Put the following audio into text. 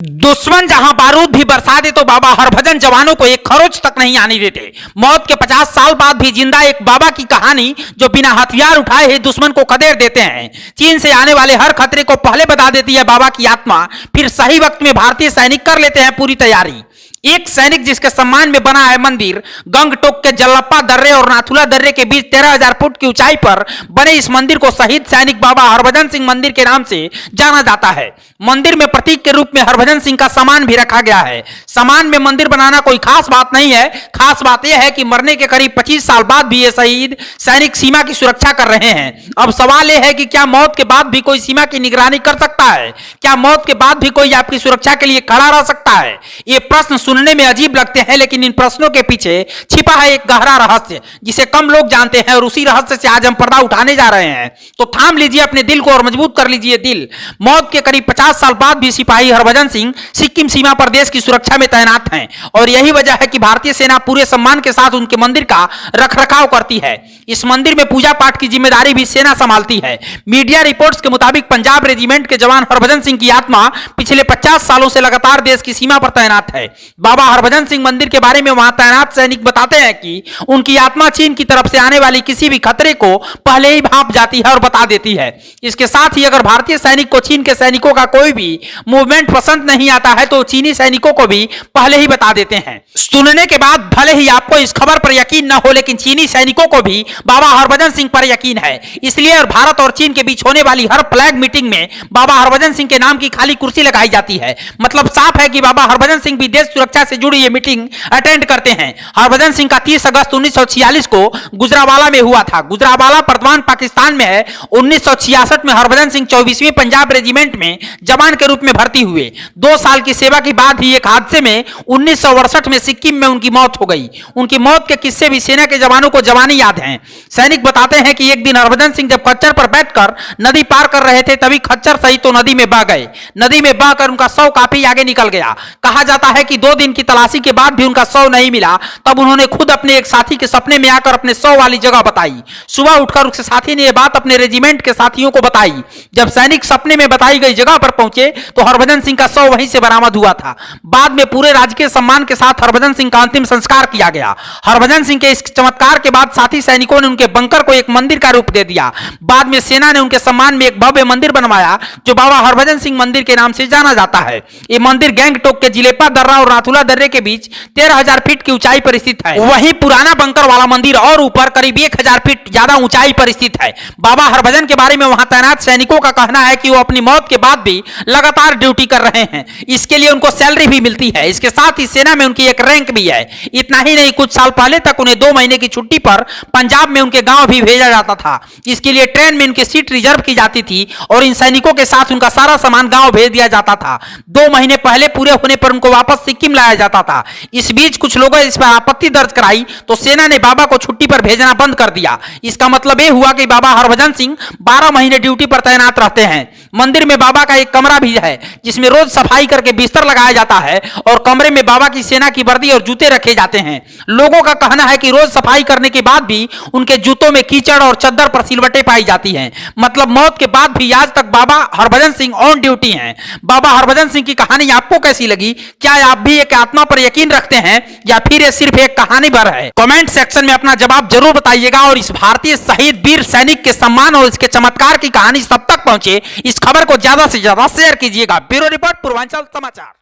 दुश्मन जहां बारूद भी बरसा दे तो बाबा हरभजन जवानों को एक खरोच तक नहीं आने देते। मौत के 50 साल बाद भी जिंदा एक बाबा की कहानी जो बिना हथियार उठाए ही दुश्मन को खदेड़ देते हैं। चीन से आने वाले हर खतरे को पहले बता देती है बाबा की आत्मा, फिर सही वक्त में भारतीय सैनिक कर लेते हैं पूरी तैयारी। एक सैनिक जिसके सम्मान में बना है मंदिर, गंगटोक के जल्लप्पा दर्रे और नाथुला दर्रे के बीच 13,000 फुट की ऊंचाई पर बने इस मंदिर को शहीद सैनिक बाबा हरभजन सिंह मंदिर के नाम से जाना जाता है। मंदिर में प्रतीक के रूप में हरभजन सिंह का सामान भी रखा गया है। सामान में मंदिर बनाना कोई खास बात नहीं है, खास बात यह है कि मरने के करीब 25 साल बाद भी ये शहीद सैनिक सीमा की सुरक्षा कर रहे हैं। अब सवाल यह है कि क्या मौत के बाद भी कोई सीमा की निगरानी कर सकता है? क्या मौत के बाद भी कोई आपकी सुरक्षा के लिए खड़ा रह सकता है? ये प्रश्न सुनने में अजीब लगते हैं, लेकिन इन प्रश्नों के पीछे छिपा है एक गहरा रहस्य जिसे कम लोग जानते हैं, और उसी रहस्य से आज हम पर्दा उठाने जा रहे हैं। तो थाम लीजिए अपने दिल को और मजबूत कर लीजिए दिल। मौत के करीब 50 साल बाद भी सिपाही हरभजन सिंह सिक्किम सीमा पर देश की सुरक्षा में तैनात हैं, और यही वजह है कि भारतीय सेना पूरे सम्मान के साथ उनके मंदिर का रखरखाव करती है। इस मंदिर में पूजा पाठ की जिम्मेदारी भी सेना संभालती है। मीडिया रिपोर्ट्स के मुताबिक पंजाब रेजिमेंट के जवान हरभजन सिंह की आत्मा पिछले 50 सालों से लगातार देश की सीमा पर तैनात है। बाबा हरभजन सिंह मंदिर के बारे में वहां तैनात सैनिक बताते हैं कि उनकी आत्मा चीन की तरफ से आने वाली किसी भी खतरे को पहले ही भांप जाती है और बता देती है। इसके साथ ही अगर भारतीय सैनिक को चीन के सैनिकों का कोई भी मूवमेंट पसंद नहीं आता है तो चीनी सैनिकों को भी पहले ही बता देते हैं। सुनने के बाद भले ही आपको इस खबर पर यकीन न हो, लेकिन चीनी सैनिकों को भी बाबा हरभजन सिंह पर यकीन है। इसलिए और भारत और चीन के बीच होने वाली हर फ्लैग मीटिंग में बाबा हरभजन सिंह के नाम की खाली कुर्सी लगाई जाती है। मतलब साफ है कि बाबा हरभजन सिंह भी देश सुरक्षा से जुड़ी ये मीटिंग अटेंड करते हैं। हरभजन सिंह का 30 अगस्त 1946 को गुजरावाला में हुआ था। गुजरावाला वर्तमान पाकिस्तान में है। 1966 में हरभजन सिंह 24वीं पंजाब रेजिमेंट में जवान के रूप में भर्ती हुए। 2 साल की सेवा के बाद ही एक हादसे में 1968 में सिक्किम में उनकी मौत हो गई। उनकी मौत के किस्से भी सेना के जवानों को जवानी याद हैं। सैनिक बताते हैं कि एक दिन हरभजन सिंह जब खच्चर पर बैठकर नदी पार कर रहे थे, तभी खच्चर सहित तो नदी में बह गए। नदी में बहकर उनका शव काफी आगे निकल गया। कहा जाता है कि 2 दिन की तलाशी के बाद भी उनका शव नहीं मिला। तब उन्होंने खुद अपने एक साथी के सपने में आकर अपने शव वाली जगह बताई। सुबह उठकर उसके साथी ने यह बात अपने रेजिमेंट के साथियों को बताई। जब सैनिक सपने में बताई गई जगह पर पहुंचे तो हरभजन सिंह का शव वहीं से बरामद हुआ था। बाद में पूरे राजकीय सम्मान के साथ हरभजन सिंह का अंतिम संस्कार किया गया। हरभजन सिंह के इस चमत्कार के बाद साथी सैनिकों ने उनके बंकर को एक मंदिर का रूप दे दिया। बाद में सेना ने उनके सम्मान में एक भव्य मंदिर बनवाया जो बाबा हरभजन सिंह मंदिर के नाम से जाना जाता है। यह मंदिर गंगटोक के जिलेपा दर्रा और नाथुला दर्रे के बीच 13,000 फीट की ऊंचाई पर स्थित है। वहीं पुराना बंकर वाला मंदिर और ऊपर करीब 1,000 फीट ज्यादा ऊंचाई पर स्थित है। बाबा हरभजन के बारे में वहां तैनात सैनिकों का कहना है कि वो अपनी मौत के बाद भी लगातार ड्यूटी कर रहे हैं। इसके लिए उनको सैलरी भी मिलती है। इसके साथ ही सेना में उनकी एक रैंक भी है। इतना ही नहीं, कुछ साल पहले तक उन्हें 2 महीने की छुट्टी पर पंजाब में उनके गांव भी भेजा जाता था। इसके लिए ट्रेन में उनकी सीट रिजर्व की जाती थी और इन सैनिकों के साथ उनका सारा सामान गांव भेज दिया जाता था। 2 महीने पहले पूरे होने पर उनको वापस सिक्किम लाया जाता था। इस बीच कुछ लोगों ने इस पर आपत्ति दर्ज कराई तो सेना ने बाबा को छुट्टी पर भेजना बंद कर दिया। इसका मतलब यह हुआ कि बाबा हरभजन सिंह 12 महीने ड्यूटी पर तैनात रहते हैं। मंदिर में बाबा का एक कमरा भी है जिसमें रोज सफाई करके बिस्तर लगाया जाता है और कमरे में बाबा की सेना की वर्दी और जूते रखे जाते हैं। लोगों का कहना है कि रोज सफाई करने के बाद भी उनके जूतों में कीचड़ और चद्दर पर सिलवटें पाई जाती हैं। मतलब मौत के बाद भी आज तक बाबा हरभजन सिंह ऑन ड्यूटी हैं। बाबा हरभजन सिंह की कहानी आपको कैसी लगी? क्या आप भी एक आत्मा पर यकीन रखते हैं या फिर ये सिर्फ एक कहानी भर है? कमेंट सेक्शन में अपना जवाब जरूर बताइएगा और इस भारतीय शहीद वीर सैनिक के सम्मान और इसके चमत्कार की कहानी सब तक पहुंचे, इस खबर को ज्यादा से ज्यादा शेयर कीजिएगा। ब्यूरो रिपोर्ट, पूर्वांचल समाचार।